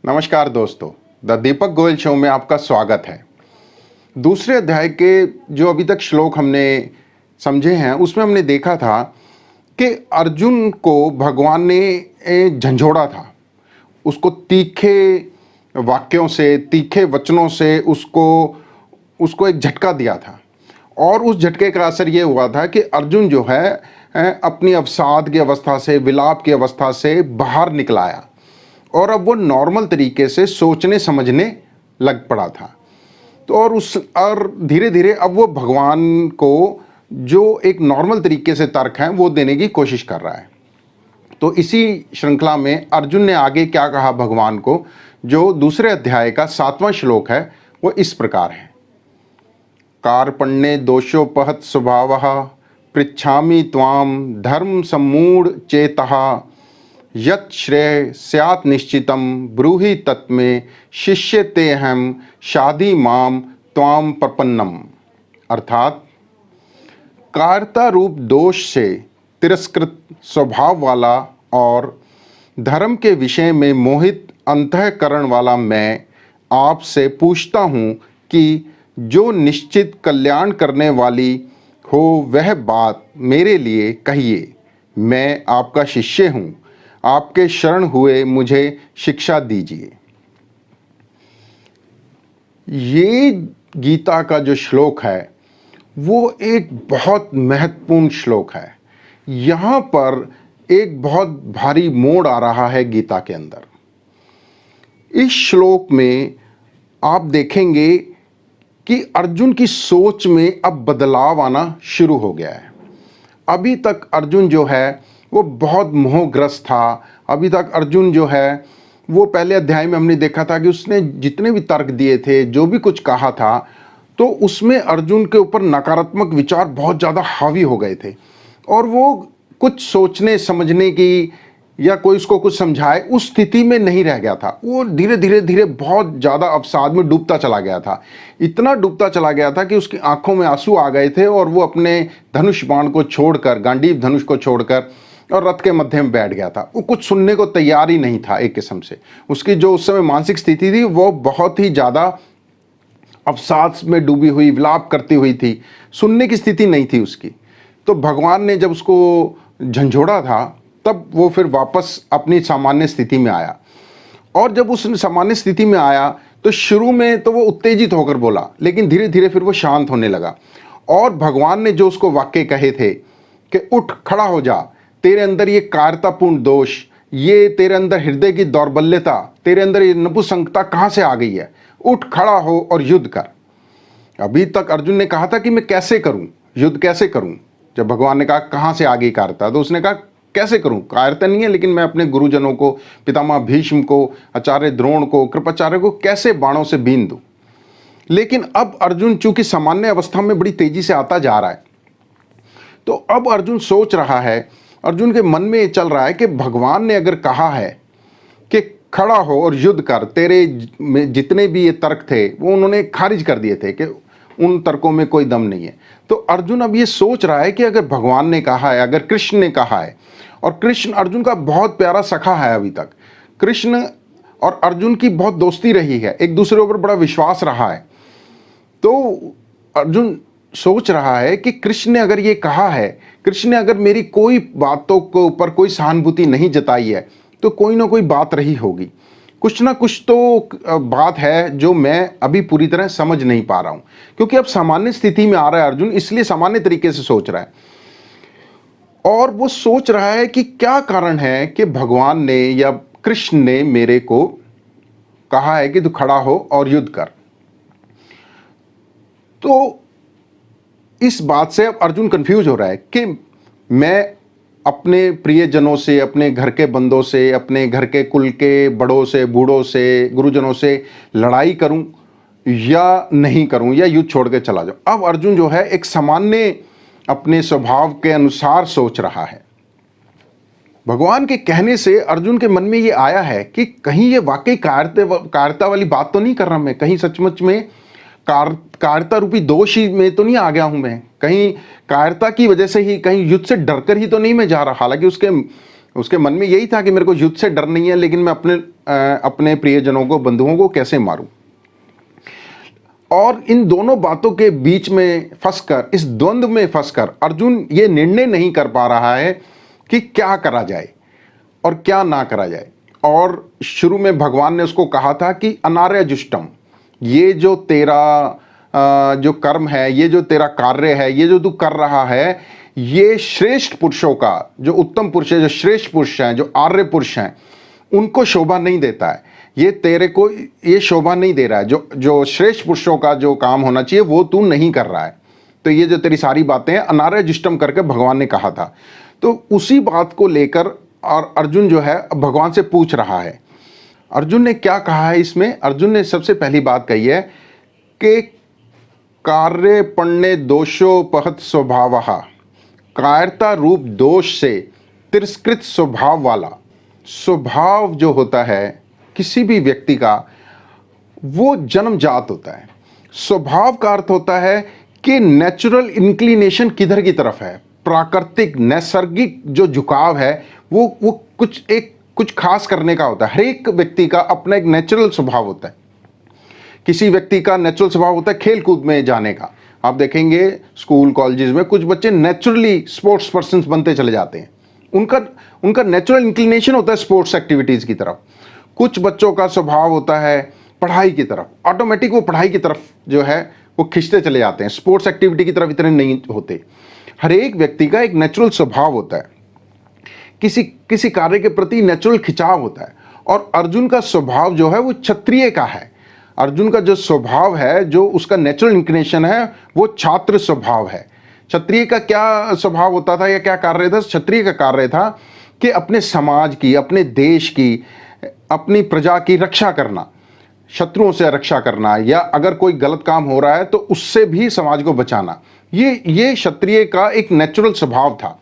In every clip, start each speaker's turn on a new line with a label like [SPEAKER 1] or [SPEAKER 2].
[SPEAKER 1] नमस्कार दोस्तों, the Deepak Goyal show में आपका स्वागत है। दूसरे अध्याय के जो अभी तक श्लोक हमने समझे हैं उसमें हमने देखा था कि अर्जुन को भगवान ने झंझोड़ा था। उसको तीखे वाक्यों से, तीखे वचनों से उसको एक झटका दिया था और उस झटके का असर ये हुआ था कि अर्जुन जो है अपनी अवसाद की अवस्था से, विलाप की अवस्था से बाहर निकल आया और अब वो नॉर्मल तरीके से सोचने समझने लग पड़ा था। तो और धीरे धीरे अब वो भगवान को जो एक नॉर्मल तरीके से तर्क हैं वो देने की कोशिश कर रहा है। तो इसी श्रृंखला में अर्जुन ने आगे क्या कहा भगवान को, जो दूसरे अध्याय का 7वां श्लोक है, वो इस प्रकार है। कार्पण्ये दोषोपहत स्वभावः पृच्छामि त्वाम धर्म सम्मूढ़ चेतः यत् श्रेय स्यात् निश्चितम ब्रूहि तत्मे शिष्यतेऽहं शाधि माम त्वाम प्रपन्नम। अर्थात कायरता रूप दोष से तिरस्कृत स्वभाव वाला और धर्म के विषय में मोहित अंतःकरण वाला मैं आपसे पूछता हूँ कि जो निश्चित कल्याण करने वाली हो वह बात मेरे लिए कहिए। मैं आपका शिष्य हूँ, आपके शरण हुए मुझे शिक्षा दीजिए। ये गीता का जो श्लोक है वो एक बहुत महत्वपूर्ण श्लोक है। यहाँ पर एक बहुत भारी मोड़ आ रहा है गीता के अंदर। इस श्लोक में आप देखेंगे कि अर्जुन की सोच में अब बदलाव आना शुरू हो गया है। अभी तक अर्जुन जो है वो बहुत मोहग्रस्त था। अभी तक अर्जुन जो है वो पहले अध्याय में हमने देखा था कि उसने जितने भी तर्क दिए थे, जो भी कुछ कहा था, तो उसमें अर्जुन के ऊपर नकारात्मक विचार बहुत ज़्यादा हावी हो गए थे और वो कुछ सोचने समझने की या कोई उसको कुछ समझाए उस स्थिति में नहीं रह गया था। वो धीरे धीरे धीरे बहुत ज़्यादा अवसाद में डूबता चला गया था। इतना डूबता चला गया था कि उसकी आंखों में आंसू आ गए थे और वो अपने धनुष बाण को छोड़कर, गांडीव धनुष को छोड़कर और रथ के मध्य में बैठ गया था। वो कुछ सुनने को तैयार ही नहीं था। एक किस्म से उसकी जो उस समय मानसिक स्थिति थी वो बहुत ही ज़्यादा अवसाद में डूबी हुई, विलाप करती हुई थी। सुनने की स्थिति नहीं थी उसकी। तो भगवान ने जब उसको झंझोड़ा था तब वो फिर वापस अपनी सामान्य स्थिति में आया। और जब उस सामान्य स्थिति में आया तो शुरू में तो वो उत्तेजित होकर बोला, लेकिन धीरे धीरे फिर वो शांत होने लगा। और भगवान ने जो उसको वाक्य कहे थे कि उठ खड़ा हो जा, तेरे अंदर ये कायरतापूर्ण दोष, ये तेरे अंदर हृदय की दौर्बल्यता, तेरे अंदर ये नपुंसकता कहाँ से आ गई है, उठ खड़ा हो और युद्ध कर। अभी तक अर्जुन ने कहा था कि मैं कैसे करूं, युद्ध कैसे करूं। जब भगवान ने कहा कहाँ से आ गई कायरता, तो उसने कहा कैसे करूं, कायरता नहीं है लेकिन मैं अपने गुरुजनों को, पितामह भीष्म को, आचार्य द्रोण को, कृपाचार्य को कैसे बाणों से बीन दूं। लेकिन अब अर्जुन चूंकि सामान्य अवस्था में बड़ी तेजी से आता जा रहा है, तो अब अर्जुन सोच रहा है, अर्जुन के मन में ये चल रहा है कि भगवान ने अगर कहा है कि खड़ा हो और युद्ध कर, तेरे जितने भी ये तर्क थे वो उन्होंने खारिज कर दिए थे कि उन तर्कों में कोई दम नहीं है। तो अर्जुन अब ये सोच रहा है कि अगर भगवान ने कहा है, अगर कृष्ण ने कहा है, और कृष्ण अर्जुन का बहुत प्यारा सखा है, अभी तक कृष्ण और अर्जुन की बहुत दोस्ती रही है, एक दूसरे ऊपर बड़ा विश्वास रहा है। तो अर्जुन सोच रहा है कि कृष्ण ने अगर ये कहा है, कृष्ण ने अगर मेरी कोई बातों के ऊपर कोई सहानुभूति नहीं जताई है, तो कोई ना कोई बात रही होगी, कुछ ना कुछ तो बात है जो मैं अभी पूरी तरह समझ नहीं पा रहा हूं। क्योंकि अब सामान्य स्थिति में आ रहा है अर्जुन, इसलिए सामान्य तरीके से सोच रहा है। और वो सोच रहा है कि क्या कारण है कि भगवान ने या कृष्ण ने मेरे को कहा है कि तू खड़ा हो और युद्ध कर। तो इस बात से अब अर्जुन कंफ्यूज हो रहा है कि मैं अपने प्रियजनों से, अपने घर के बंदों से, अपने घर के कुल के बड़ों से, बूढ़ों से, गुरुजनों से लड़ाई करूं या नहीं करूं, या युद्ध छोड़ के चला जाऊं। अब अर्जुन जो है एक सामान्य अपने स्वभाव के अनुसार सोच रहा है। भगवान के कहने से अर्जुन के मन में ये आया है कि कहीं ये वाकई कायरता वाली बात तो नहीं कर रहा मैं, कहीं सचमुच में कायरता रूपी दोष ही में तो नहीं आ गया हूं मैं, कहीं कायरता की वजह से ही, कहीं युद्ध से डरकर ही तो नहीं मैं जा रहा। हालांकि उसके उसके मन में यही था कि मेरे को युद्ध से डर नहीं है, लेकिन मैं अपने प्रियजनों को, बंधुओं को कैसे मारूं। और इन दोनों बातों के बीच में फंसकर, इस द्वंद्व में फंसकर अर्जुन ये निर्णय नहीं कर पा रहा है कि क्या करा जाए और क्या ना करा जाए। और शुरू में भगवान ने उसको कहा था कि अनार्य जुष्टम, ये जो तेरा जो कर्म है, ये जो तेरा कार्य है, ये जो तू कर रहा है, ये श्रेष्ठ पुरुषों का, जो उत्तम पुरुष है, जो श्रेष्ठ पुरुष हैं, जो आर्य पुरुष हैं, उनको शोभा नहीं देता है। ये तेरे को ये शोभा नहीं दे रहा है। जो श्रेष्ठ पुरुषों का जो काम होना चाहिए वो तू नहीं कर रहा है। तो ये जो तेरी सारी बातें हैं अनार्य जुष्टम करके भगवान ने कहा था। तो उसी बात को लेकर और अर्जुन जो है भगवान से पूछ रहा है। अर्जुन ने क्या कहा है इसमें? अर्जुन ने सबसे पहली बात कही है कि कार्य पण्य दोषोपहत स्वभावः, कायरता रूप दोष से तिरस्कृत स्वभाव वाला। स्वभाव जो होता है किसी भी व्यक्ति का, वो जन्मजात होता है। स्वभाव का अर्थ होता है कि नेचुरल इंक्लिनेशन किधर की तरफ है, प्राकृतिक नैसर्गिक जो झुकाव है वो कुछ खास करने का होता है। हर एक व्यक्ति का अपना एक नेचुरल स्वभाव होता है। किसी व्यक्ति का नेचुरल स्वभाव होता है खेल कूद में जाने का। आप देखेंगे स्कूल कॉलेजेस में कुछ बच्चे नेचुरली स्पोर्ट्स पर्सन बनते चले जाते हैं। उनका नेचुरल इंक्लिनेशन होता है स्पोर्ट्स एक्टिविटीज़ की तरफ। कुछ बच्चों का स्वभाव होता है पढ़ाई की तरफ, ऑटोमेटिक वो पढ़ाई की तरफ जो है वो खिंचते चले जाते हैं, स्पोर्ट्स एक्टिविटी की तरफ इतने नहीं होते। हर एक व्यक्ति का एक नेचुरल स्वभाव होता है, किसी कार्य के प्रति नेचुरल खिंचाव होता है। और अर्जुन का स्वभाव जो है वो क्षत्रिय का है। अर्जुन का जो स्वभाव है, जो उसका नेचुरल इंक्लिनेशन है, वो छात्र स्वभाव है। क्षत्रिय का क्या स्वभाव होता था या क्या कार्य था? क्षत्रिय का कार्य था कि अपने समाज की, अपने देश की, अपनी प्रजा की रक्षा करना, शत्रुओं से रक्षा करना, या अगर कोई गलत काम हो रहा है तो उससे भी समाज को बचाना। ये क्षत्रिय का एक नेचुरल स्वभाव था,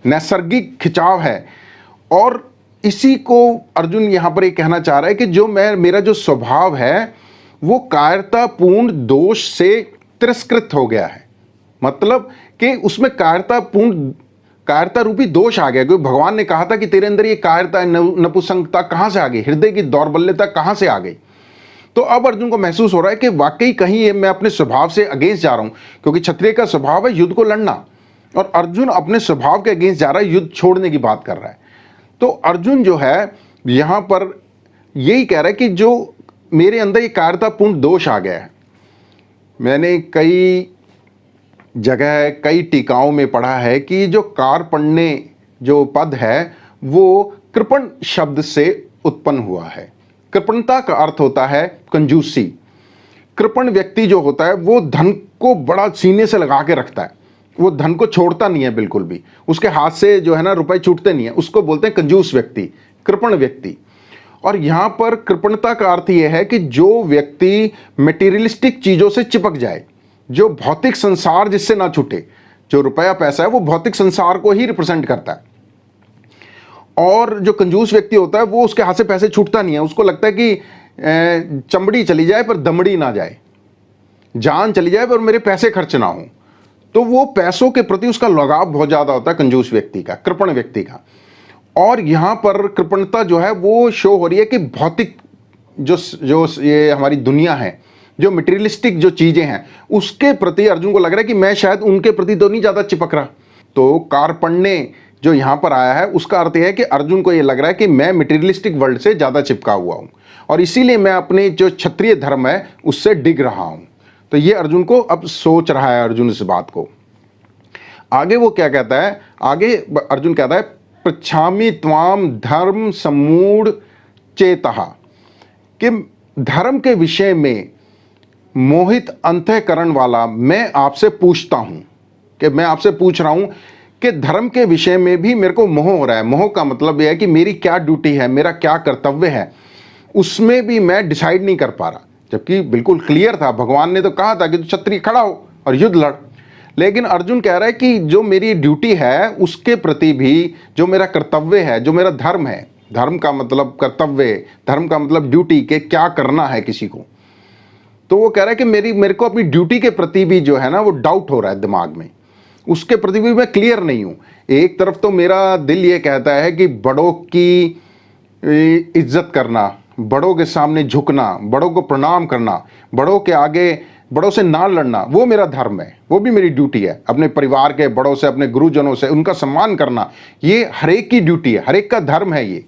[SPEAKER 1] नैसर्गिक खिंचाव है। और इसी को अर्जुन यहाँ पर ये कहना चाह रहा है कि जो मेरा जो स्वभाव है वो कायरतापूर्ण दोष से तिरस्कृत हो गया है। मतलब कि उसमें कायरता रूपी दोष आ गया। क्योंकि भगवान ने कहा था कि तेरे अंदर ये कायरता, नपुंसकता कहाँ से आ गई, हृदय की दौर्बल्यता कहाँ से आ गई। तो अब अर्जुन को महसूस हो रहा है कि वाकई कहीं ये मैं अपने स्वभाव से अगेंस्ट जा रहा हूँ, क्योंकि क्षत्रिय का स्वभाव है युद्ध को लड़ना, और अर्जुन अपने स्वभाव के अगेंस्ट जा रहा है, युद्ध छोड़ने की बात कर रहा है। तो अर्जुन जो है यहाँ पर यही कह रहा है कि जो मेरे अंदर ये कायरतापूर्ण दोष आ गया है। मैंने कई जगह, कई टीकाओं में पढ़ा है कि जो कार्पण्य जो पद है वो कृपण शब्द से उत्पन्न हुआ है। कृपणता का अर्थ होता है कंजूसी। कृपण व्यक्ति जो होता है वो धन को बड़ा सीने से लगा के रखता है, वो धन को छोड़ता नहीं है बिल्कुल भी, उसके हाथ से जो है ना रुपए छूटते नहीं है, उसको बोलते हैं कंजूस व्यक्ति, कृपण व्यक्ति। और यहाँ पर कृपणता का अर्थ यह है कि जो व्यक्ति मटेरियलिस्टिक चीज़ों से चिपक जाए, जो भौतिक संसार जिससे ना छूटे। जो रुपया पैसा है वो भौतिक संसार को ही रिप्रेजेंट करता है। और जो कंजूस व्यक्ति होता है वो उसके हाथ से पैसे छूटता नहीं है, उसको लगता है कि चमड़ी चली जाए पर दमड़ी ना जाए, जान चली जाए पर मेरे पैसे खर्च ना हो। तो वो पैसों के प्रति उसका लगाव बहुत ज़्यादा होता है कंजूस व्यक्ति का, कृपण व्यक्ति का। और यहाँ पर कृपणता जो है वो शो हो रही है कि भौतिक जो ये हमारी दुनिया है, जो मटेरियलिस्टिक जो चीज़ें हैं, उसके प्रति अर्जुन को लग रहा है कि मैं शायद उनके प्रति तो नहीं ज़्यादा चिपक रहा। तो कार्पण्य जो यहाँ पर आया है उसका अर्थ यह है कि अर्जुन को ये लग रहा है कि मैं मटेरियलिस्टिक वर्ल्ड से ज़्यादा चिपका हुआ हूँ और इसीलिए मैं अपने जो क्षत्रिय धर्म है उससे डिग रहा हूँ। तो ये अर्जुन को अब सोच रहा है अर्जुन इस बात को। आगे वो क्या कहता है? आगे अर्जुन कहता है पृच्छामि त्वाम धर्म सम्मूढ़ चेतः, कि धर्म के विषय में मोहित अंतःकरण वाला मैं आपसे पूछता हूं, कि मैं आपसे पूछ रहा हूं कि धर्म के विषय में भी मेरे को मोह हो रहा है। मोह का मतलब यह है कि मेरी क्या ड्यूटी है, मेरा क्या कर्तव्य है, उसमें भी मैं डिसाइड नहीं कर पा रहा। जबकि बिल्कुल क्लियर था, भगवान ने तो कहा था कि तू क्षत्रिय खड़ा हो और युद्ध लड़। लेकिन अर्जुन कह रहा है कि जो मेरी ड्यूटी है उसके प्रति भी जो मेरा कर्तव्य है, जो मेरा धर्म है, धर्म का मतलब कर्तव्य, धर्म का मतलब ड्यूटी, के क्या करना है किसी को। तो वो कह रहा है कि मेरे को अपनी ड्यूटी के प्रति भी जो है ना वो डाउट हो रहा है दिमाग में, उसके प्रति भी मैं क्लियर नहीं हूँ। एक तरफ तो मेरा दिल ये कहता है कि बड़ों की इज्जत करना, बड़ों के सामने झुकना, बड़ों को प्रणाम करना, बड़ों के आगे बड़ों से ना लड़ना, वो मेरा धर्म है, वो भी मेरी ड्यूटी है। अपने परिवार के बड़ों से, अपने गुरुजनों से उनका सम्मान करना, ये हर एक की ड्यूटी है, हर एक का धर्म है। ये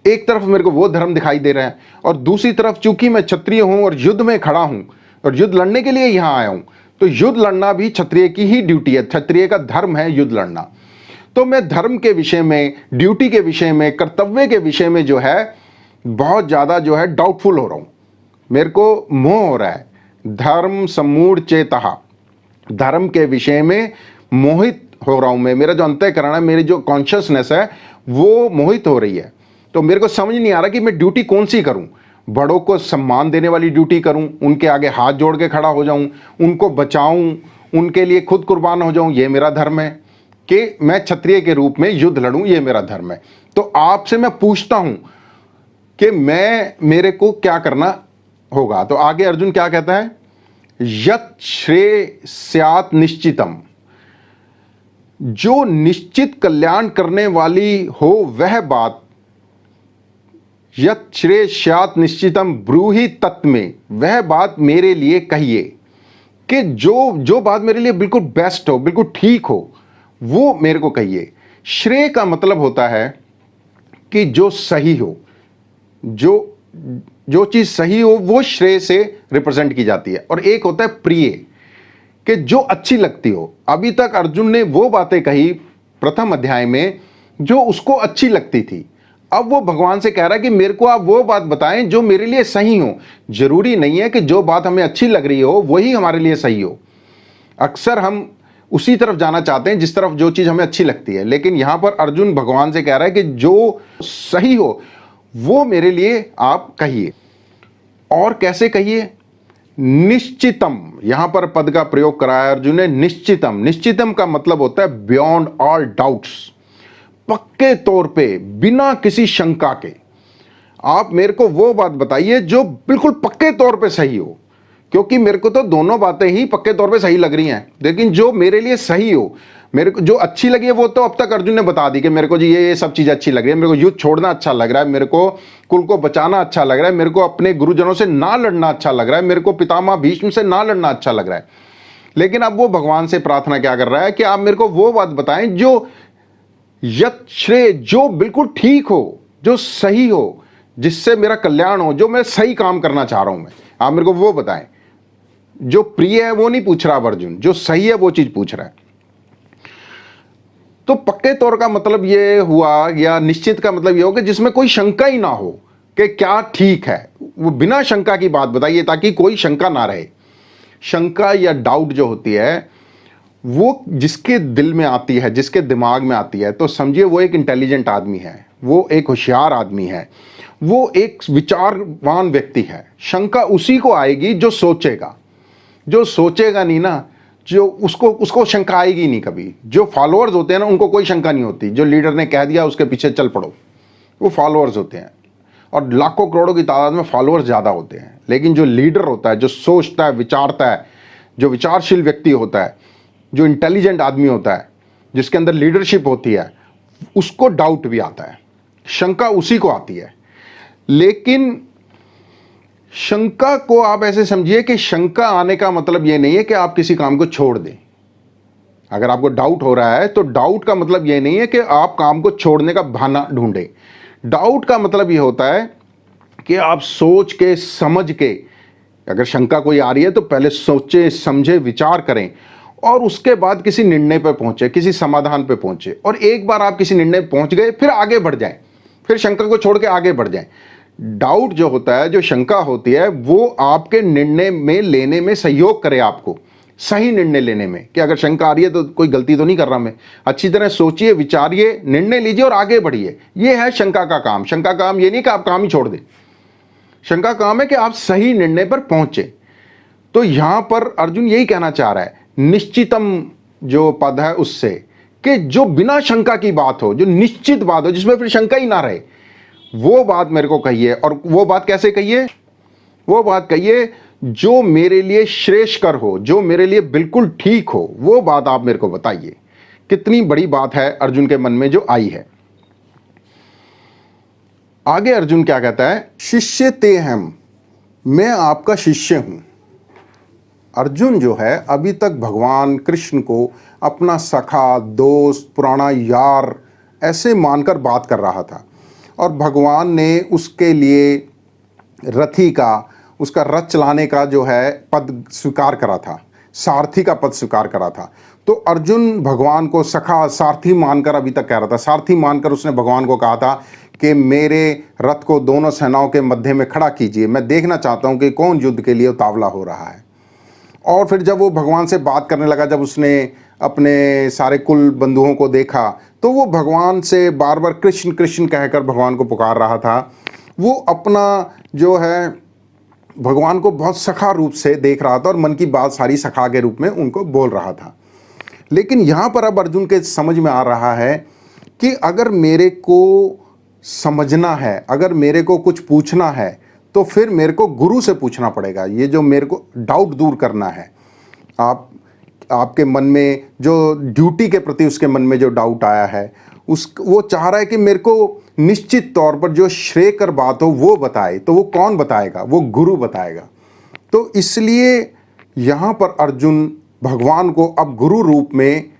[SPEAKER 1] एक तरफ मेरे को वो धर्म दिखाई दे रहा है, और दूसरी तरफ चूंकि मैं क्षत्रिय हूं और युद्ध में खड़ा हूं और युद्ध लड़ने के लिए यहां आया हूं, तो युद्ध लड़ना भी क्षत्रिय की ही ड्यूटी है, क्षत्रिय का धर्म है युद्ध लड़ना। तो मैं धर्म के विषय में, ड्यूटी के विषय में, कर्तव्य के विषय में जो है बहुत ज्यादा जो है डाउटफुल हो रहा हूं, मेरे को मोह हो रहा है। धर्म सम्मूढ़ चेतः, धर्म के विषय में मोहित हो रहा हूं मैं, मेरा जो अंतःकरण है, मेरी जो कॉन्शियसनेस है वो मोहित हो रही है। तो मेरे को समझ नहीं आ रहा कि मैं ड्यूटी कौन सी करूं। बड़ों को सम्मान देने वाली ड्यूटी करूं, उनके आगे हाथ जोड़ के खड़ा हो जाऊं, उनको बचाऊं, उनके लिए खुद कुर्बान हो जाऊं, ये मेरा धर्म है कि मैं क्षत्रिय के रूप में युद्ध लड़ूं, ये मेरा धर्म है। तो आपसे मैं पूछता हूं कि मेरे को क्या करना होगा। तो आगे अर्जुन क्या कहता है, यत् श्रेय स्यात् निश्चितम, जो निश्चित कल्याण करने वाली हो वह बात, यत् श्रेय स्यात् निश्चितम ब्रूहि तत्मे, वह बात मेरे लिए कहिए, कि जो बात मेरे लिए बिल्कुल बेस्ट हो, बिल्कुल ठीक हो, वो मेरे को कहिए। श्रेय का मतलब होता है कि जो सही हो, जो चीज सही हो वो श्रेय से रिप्रेजेंट की जाती है। और एक होता है प्रिय, कि जो अच्छी लगती हो। अभी तक अर्जुन ने वो बातें कही प्रथम अध्याय में जो उसको अच्छी लगती थी, अब वो भगवान से कह रहा है कि मेरे को आप वो बात बताएं जो मेरे लिए सही हो। जरूरी नहीं है कि जो बात हमें अच्छी लग रही हो वही हमारे लिए सही हो, अक्सर हम उसी तरफ जाना चाहते हैं जिस तरफ जो चीज हमें अच्छी लगती है। लेकिन यहां पर अर्जुन भगवान से कह रहा है कि जो सही हो वो मेरे लिए आप कहिए। और कैसे कहिए, निश्चितम, यहां पर पद का प्रयोग करा है अर्जुन ने, निश्चितम। निश्चितम का मतलब होता है बियॉन्ड ऑल डाउट्स, पक्के तौर पे, बिना किसी शंका के। आप मेरे को वो बात बताइए जो बिल्कुल पक्के तौर पे सही हो, क्योंकि मेरे को तो दोनों बातें ही पक्के तौर पे सही लग रही हैं, लेकिन जो मेरे लिए सही हो, मेरे को जो अच्छी लगी है वो तो अब तक अर्जुन ने बता दी कि मेरे को जी ये सब चीज़ अच्छी लग रही है, मेरे को युद्ध छोड़ना अच्छा लग रहा है, मेरे को कुल को बचाना अच्छा लग रहा है, मेरे को अपने गुरुजनों से ना लड़ना अच्छा लग रहा है, मेरे को पितामह भीष्म से ना लड़ना अच्छा लग रहा है। लेकिन अब वो भगवान से प्रार्थना क्या कर रहा है कि आप मेरे को वो बात बताएं जो यत् श्रेय, जो बिल्कुल ठीक हो, जो सही हो, जिससे मेरा कल्याण हो, जो मैं सही काम करना चाह रहा हूं, मैं आप मेरे को वो बताएं। जो प्रिय है वो नहीं पूछ रहा अर्जुन, जो सही है वो चीज पूछ रहा है। तो पक्के तौर का मतलब ये हुआ, या निश्चित का मतलब ये हो कि जिसमें कोई शंका ही ना हो कि क्या ठीक है, वो बिना शंका की बात बताइए ताकि कोई शंका ना रहे। शंका या डाउट जो होती है वो जिसके दिल में आती है, जिसके दिमाग में आती है, तो समझिए वो एक इंटेलिजेंट आदमी है, वो एक होशियार आदमी है, वो एक विचारवान व्यक्ति है। शंका उसी को आएगी जो सोचेगा, जो सोचेगा नहीं ना, जो उसको शंका आएगी नहीं कभी। जो फॉलोअर्स होते हैं ना उनको कोई शंका नहीं होती, जो लीडर ने कह दिया उसके पीछे चल पड़ो, वो फॉलोअर्स होते हैं। और लाखों करोड़ों की तादाद में फॉलोअर्स ज़्यादा होते हैं। लेकिन जो लीडर होता है, जो सोचता है, विचारता है, जो विचारशील व्यक्ति होता है, जो इंटेलिजेंट आदमी होता है, जिसके अंदर लीडरशिप होती है, उसको डाउट भी आता है, शंका उसी को आती है। लेकिन शंका को आप ऐसे समझिए कि शंका आने का मतलब यह नहीं है कि आप किसी काम को छोड़ दें। अगर आपको डाउट हो रहा है तो डाउट का मतलब यह नहीं है कि आप काम को छोड़ने का बहाना ढूंढें। डाउट का मतलब यह होता है कि आप सोच के, समझ के, अगर शंका कोई आ रही है तो पहले सोचे, समझे, विचार करें और उसके बाद किसी निर्णय पर पहुंचे, किसी समाधान पर पहुंचे। और एक बार आप किसी निर्णय पहुंच गए फिर आगे बढ़ जाएं, फिर शंका को छोड़ के आगे बढ़ जाएं। डाउट जो होता है, जो शंका होती है, वो आपके निर्णय में लेने में सहयोग करे, आपको सही निर्णय लेने में, कि अगर शंका आ रही है तो कोई गलती तो नहीं कर रहा मैं। अच्छी तरह सोचिए, विचारिए, निर्णय लीजिए और आगे बढ़िए। ये है शंका का काम। शंका काम ये नहीं कि आप काम ही छोड़ दें, शंका काम है कि आप सही निर्णय पर पहुंचे। तो यहां पर अर्जुन यही कहना चाह रहा है, निश्चितम जो पद है उससे, कि जो बिना शंका की बात हो, जो निश्चित बात हो, जिसमें फिर शंका ही ना रहे, वो बात मेरे को कहिए। और वो बात कैसे कहिए? वो बात कहिए जो मेरे लिए श्रेष्ठकर हो, जो मेरे लिए बिल्कुल ठीक हो, वो बात आप मेरे को बताइए कितनी बड़ी बात है अर्जुन के मन में जो आई है। आगे अर्जुन क्या कहता है, शिष्य ते हम, मैं आपका शिष्य हूं। अर्जुन जो है अभी तक भगवान कृष्ण को अपना सखा, दोस्त, पुराना यार ऐसे मानकर बात कर रहा था, और भगवान ने उसके लिए रथी का, उसका रथ चलाने का जो है पद स्वीकार करा था, सारथी का पद स्वीकार करा था। तो अर्जुन भगवान को सखा, सारथी मानकर अभी तक कह रहा था, सारथी मानकर उसने भगवान को कहा था कि मेरे रथ को दोनों सेनाओं के मध्य में खड़ा कीजिए, मैं देखना चाहता हूं कि कौन युद्ध के लिए उतावला हो रहा है। और फिर जब वो भगवान से बात करने लगा, जब उसने अपने सारे कुल बंधुओं को देखा, तो वो भगवान से बार बार कृष्ण कृष्ण कहकर भगवान को पुकार रहा था। वो अपना जो है भगवान को बहुत सखा रूप से देख रहा था और मन की बात सारी सखा के रूप में उनको बोल रहा था। लेकिन यहाँ पर अब अर्जुन के समझ में आ रहा है कि अगर मेरे को समझना है, अगर मेरे को कुछ पूछना है, तो फिर मेरे को गुरु से पूछना पड़ेगा। ये जो मेरे को डाउट दूर करना है, आपके मन में जो ड्यूटी के प्रति उसके मन में जो डाउट आया है, वो चाह रहा है कि मेरे को निश्चित तौर पर जो श्रेयकर बात हो वो बताए। तो वो कौन बताएगा? वो गुरु बताएगा। तो इसलिए यहाँ पर अर्जुन भगवान को अब गुरु रूप में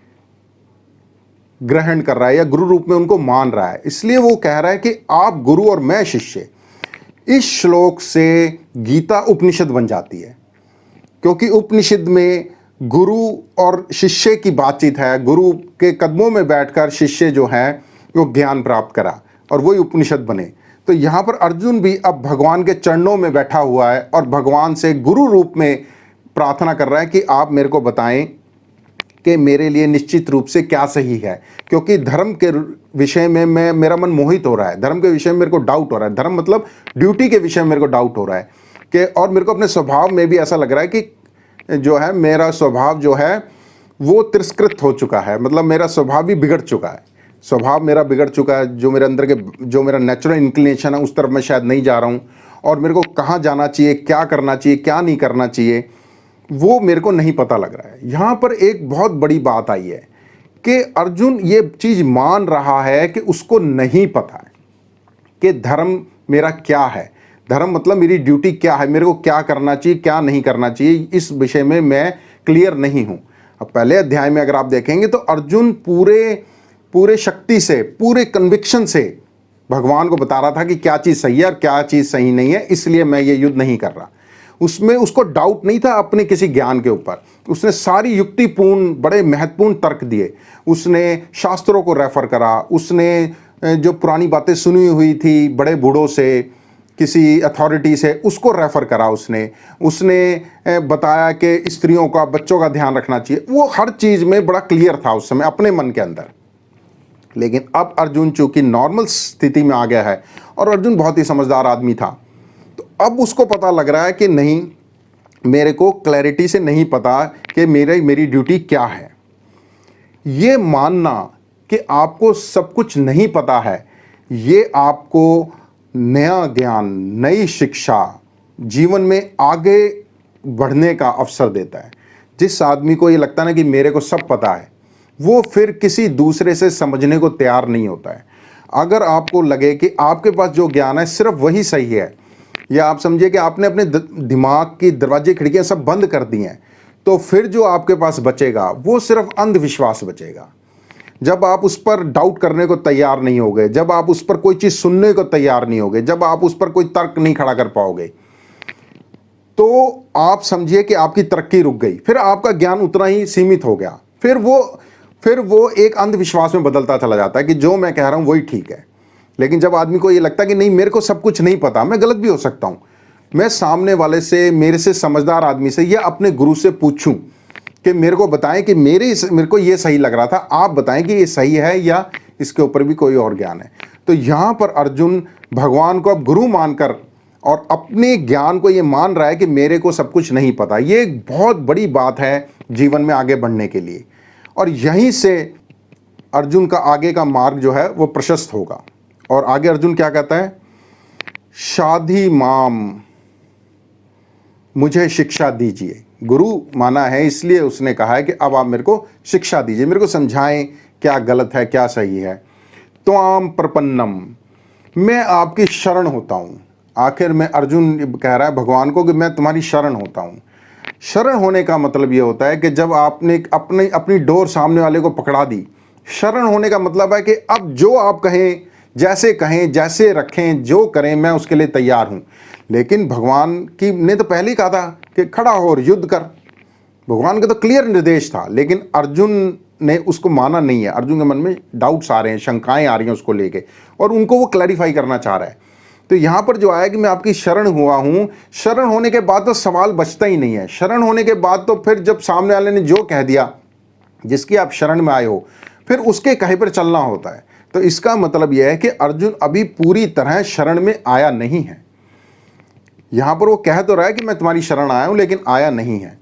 [SPEAKER 1] ग्रहण कर रहा है, या गुरु रूप में उनको मान रहा है। इसलिए वो कह रहा है कि आप गुरु और मैं शिष्य। इस श्लोक से गीता उपनिषद बन जाती है, क्योंकि उपनिषद में गुरु और शिष्य की बातचीत है। गुरु के कदमों में बैठकर शिष्य जो है वो ज्ञान प्राप्त करा, और वही उपनिषद बने। तो यहाँ पर अर्जुन भी अब भगवान के चरणों में बैठा हुआ है और भगवान से गुरु रूप में प्रार्थना कर रहा है कि आप मेरे को बताएं कि मेरे लिए निश्चित रूप से क्या सही है। क्योंकि धर्म के विषय में मेरा मन मोहित हो रहा है, धर्म के विषय में मेरे को डाउट हो रहा है। धर्म मतलब ड्यूटी के विषय में मेरे को डाउट हो रहा है कि, और मेरे को अपने स्वभाव में भी ऐसा लग रहा है कि जो है मेरा स्वभाव जो है वो तिरस्कृत हो चुका है, मतलब मेरा स्वभाव भी बिगड़ चुका है। स्वभाव मेरा बिगड़ चुका है, जो मेरे अंदर के जो मेरा नेचुरल इंक्लिनेशन है उस तरफ मैं शायद नहीं जा रहा हूँ, और मेरे को कहाँ जाना चाहिए, क्या करना चाहिए, क्या नहीं करना चाहिए, वो मेरे को नहीं पता लग रहा है। यहाँ पर एक बहुत बड़ी बात आई है कि अर्जुन ये चीज़ मान रहा है कि उसको नहीं पता है कि धर्म मेरा क्या है, धर्म मतलब मेरी ड्यूटी क्या है, मेरे को क्या करना चाहिए, क्या नहीं करना चाहिए, इस विषय में मैं क्लियर नहीं हूँ। अब पहले अध्याय में अगर आप देखेंगे तो अर्जुन पूरे शक्ति से, पूरे कन्विक्शन से भगवान को बता रहा था कि क्या चीज़ सही है और क्या चीज़ सही नहीं है, इसलिए मैं ये युद्ध नहीं कर रहा। उसमें उसको डाउट नहीं था अपने किसी ज्ञान के ऊपर। उसने सारी युक्तिपूर्ण बड़े महत्वपूर्ण तर्क दिए, उसने शास्त्रों को रेफर करा, उसने जो पुरानी बातें सुनी हुई थी बड़े बूढ़ों से, किसी अथॉरिटी से, उसको रेफर करा। उसने बताया कि स्त्रियों का, बच्चों का ध्यान रखना चाहिए। वो हर चीज़ में बड़ा क्लियर था उस समय अपने मन के अंदर। लेकिन अब अर्जुन चूंकि नॉर्मल स्थिति में आ गया है, और अर्जुन बहुत ही समझदार आदमी था, तो अब उसको पता लग रहा है कि नहीं, मेरे को क्लैरिटी से नहीं पता कि मेरी ड्यूटी क्या है। ये मानना कि आपको सब कुछ नहीं पता है, ये आपको नया ज्ञान, नई शिक्षा, जीवन में आगे बढ़ने का अवसर देता है। जिस आदमी को ये लगता है ना कि मेरे को सब पता है, वो फिर किसी दूसरे से समझने को तैयार नहीं होता है। अगर आपको लगे कि आपके पास जो ज्ञान है सिर्फ वही सही है, या आप समझिए कि आपने अपने दिमाग की दरवाजे खिड़कियां सब बंद कर दी हैं, तो फिर जो आपके पास बचेगा वो सिर्फ अंधविश्वास बचेगा। जब आप उस पर डाउट करने को तैयार नहीं होगे, जब आप उस पर कोई चीज़ सुनने को तैयार नहीं होगे, जब आप उस पर कोई तर्क नहीं खड़ा कर पाओगे, तो आप समझिए कि आपकी तरक्की रुक गई, फिर आपका ज्ञान उतना ही सीमित हो गया। फिर वो एक अंधविश्वास में बदलता चला जाता है कि जो मैं कह रहा हूँ वही ठीक है। लेकिन जब आदमी को ये लगता है कि नहीं, मेरे को सब कुछ नहीं पता, मैं गलत भी हो सकता हूँ, मैं सामने वाले से, मेरे से समझदार आदमी से या अपने गुरु से पूछूं कि मेरे को बताएं कि मेरे को ये सही लग रहा था, आप बताएं कि ये सही है या इसके ऊपर भी कोई और ज्ञान है। तो यहाँ पर अर्जुन भगवान को अब गुरु मानकर और अपने ज्ञान को ये मान रहा है कि मेरे को सब कुछ नहीं पता। ये एक बहुत बड़ी बात है जीवन में आगे बढ़ने के लिए, और यहीं से अर्जुन का आगे का मार्ग जो है वो प्रशस्त होगा। और आगे अर्जुन क्या कहता है, शाधि माम, मुझे शिक्षा दीजिए। गुरु माना है, इसलिए उसने कहा है कि अब आप मेरे को शिक्षा दीजिए, मेरे को समझाएं क्या गलत है क्या सही है। त्वाम प्रपन्नम, मैं आपकी शरण होता हूँ। आखिर में अर्जुन कह रहा है भगवान को कि मैं तुम्हारी शरण होता हूँ। शरण होने का मतलब ये होता है कि जब आपने अपनी डोर सामने वाले को पकड़ा दी, शरण होने का मतलब है कि अब जो आप कहें, जैसे रखें, जो करें, मैं उसके लिए तैयार हूँ। लेकिन भगवान की ने तो पहले ही कहा था कि खड़ा हो और युद्ध कर। भगवान का तो क्लियर निर्देश था, लेकिन अर्जुन ने उसको माना नहीं है। अर्जुन के मन में डाउट्स आ रहे हैं, शंकाएं आ रही हैं उसको लेके, और उनको वो क्लैरिफाई करना चाह रहा है। तो यहां पर जो आया कि मैं आपकी शरण हुआ हूं, शरण होने के बाद तो सवाल बचता ही नहीं है। शरण होने के बाद तो फिर जब सामने वाले ने जो कह दिया, जिसकी आप शरण में आए हो, फिर उसके कहे पर चलना होता है। तो इसका मतलब यह है कि अर्जुन अभी पूरी तरह शरण में आया नहीं है। यहां पर वो कह तो रहा है कि मैं तुम्हारी शरण आया हूं, लेकिन आया नहीं है।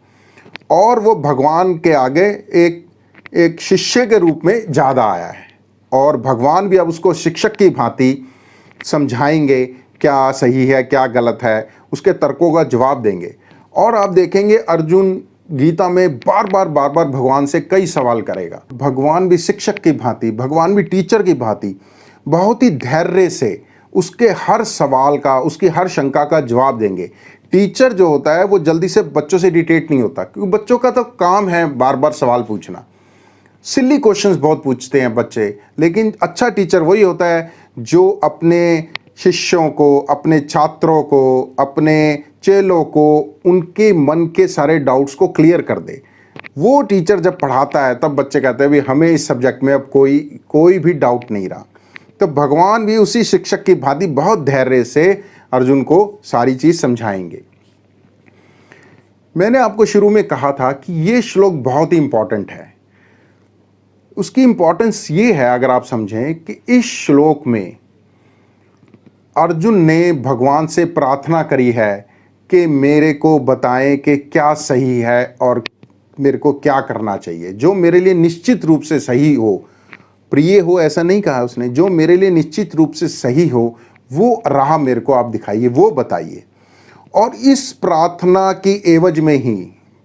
[SPEAKER 1] और वो भगवान के आगे एक शिष्य के रूप में ज़्यादा आया है, और भगवान भी अब उसको शिक्षक की भांति समझाएंगे क्या सही है क्या गलत है, उसके तर्कों का जवाब देंगे। और आप देखेंगे अर्जुन गीता में बार बार भगवान से कई सवाल करेगा। भगवान भी शिक्षक की भांति, भगवान भी टीचर की भांति बहुत ही धैर्य से उसके हर सवाल का, उसकी हर शंका का जवाब देंगे। टीचर जो होता है वो जल्दी से बच्चों से इरिटेट नहीं होता, क्योंकि बच्चों का तो काम है बार बार सवाल पूछना। सिली क्वेश्चंस बहुत पूछते हैं बच्चे, लेकिन अच्छा टीचर वही होता है जो अपने शिष्यों को, अपने छात्रों को, अपने चेलों को, उनके मन के सारे डाउट्स को क्लियर कर दे। वो टीचर जब पढ़ाता है तब बच्चे कहते हैं भी हमें इस सब्जेक्ट में अब कोई भी डाउट नहीं रहा। तो भगवान भी उसी शिक्षक की भांति बहुत धैर्य से अर्जुन को सारी चीज समझाएंगे। मैंने आपको शुरू में कहा था कि ये श्लोक बहुत ही इंपॉर्टेंट है। उसकी इंपॉर्टेंस ये है, अगर आप समझें, कि इस श्लोक में अर्जुन ने भगवान से प्रार्थना करी है कि मेरे को बताएं कि क्या सही है और मेरे को क्या करना चाहिए, जो मेरे लिए निश्चित रूप से सही हो, प्रिय हो ऐसा नहीं कहा उसने, जो मेरे लिए निश्चित रूप से सही हो वो राह मेरे को आप दिखाइए, वो बताइए। और इस प्रार्थना की एवज में ही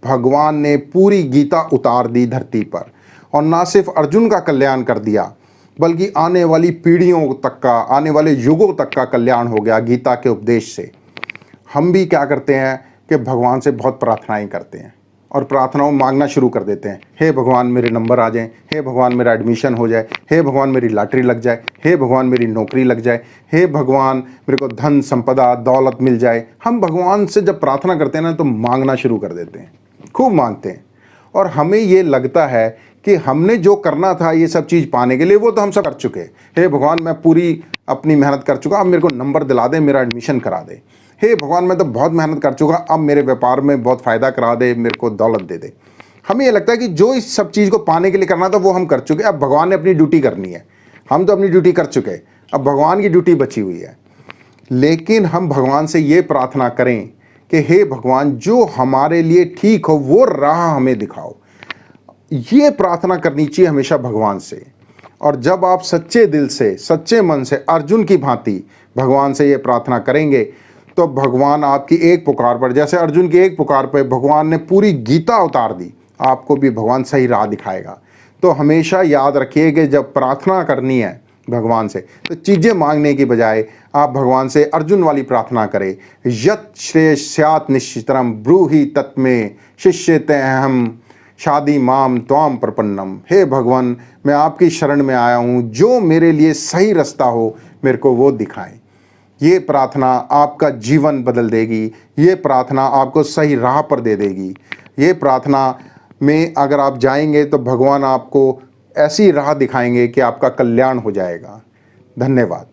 [SPEAKER 1] भगवान ने पूरी गीता उतार दी धरती पर, और ना सिर्फ अर्जुन का कल्याण कर दिया, बल्कि आने वाली पीढ़ियों तक का, आने वाले युगों तक का कल्याण हो गया गीता के उपदेश से। हम भी क्या करते हैं कि भगवान से बहुत प्रार्थनाएं करते हैं और प्रार्थनाओं मांगना शुरू कर देते हैं। हे भगवान मेरे नंबर आ जाएं, हे भगवान मेरा एडमिशन हो जाए, हे भगवान मेरी लॉटरी लग जाए, हे भगवान मेरी नौकरी लग जाए, हे भगवान मेरे को धन संपदा दौलत मिल जाए। हम भगवान से जब प्रार्थना करते हैं ना तो मांगना शुरू कर देते हैं, खूब मांगते हैं, और हमें ये लगता है कि हमने जो करना था ये सब चीज़ पाने के लिए वो तो हम सब कर चुके। हे भगवान मैं पूरी अपनी मेहनत कर चुका, अब मेरे को नंबर दिला दे, मेरा एडमिशन करा दे। हे भगवान मैं तो बहुत मेहनत कर चुका, अब मेरे व्यापार में बहुत फ़ायदा करा दे, मेरे को दौलत दे दे। हमें ये लगता है कि जो इस सब चीज़ को पाने के लिए करना था वो हम कर चुके, अब भगवान ने अपनी ड्यूटी करनी है। हम तो अपनी ड्यूटी कर चुके, अब भगवान की ड्यूटी बची हुई है। लेकिन हम भगवान से ये प्रार्थना करें कि हे भगवान जो हमारे लिए ठीक हो वो राह हमें दिखाओ। ये प्रार्थना करनी चाहिए हमेशा भगवान से। और जब आप सच्चे दिल से, सच्चे मन से अर्जुन की भांति भगवान से ये प्रार्थना करेंगे तो भगवान आपकी एक पुकार पर, जैसे अर्जुन की एक पुकार पर भगवान ने पूरी गीता उतार दी, आपको भी भगवान सही राह दिखाएगा। तो हमेशा याद रखिए कि जब प्रार्थना करनी है भगवान से तो चीज़ें मांगने की बजाय आप भगवान से अर्जुन वाली प्रार्थना करें। यत श्रेष्ठ स्यात् निश्चितरम ब्रूहि तत्मे शिष्यते अहम शादी माम त्वाम प्रपन्नम। हे भगवान मैं आपकी शरण में आया हूँ, जो मेरे लिए सही रास्ता हो मेरे को वो दिखाएं। ये प्रार्थना आपका जीवन बदल देगी, ये प्रार्थना आपको सही राह पर दे देगी। ये प्रार्थना में अगर आप जाएंगे तो भगवान आपको ऐसी राह दिखाएंगे कि आपका कल्याण हो जाएगा। धन्यवाद।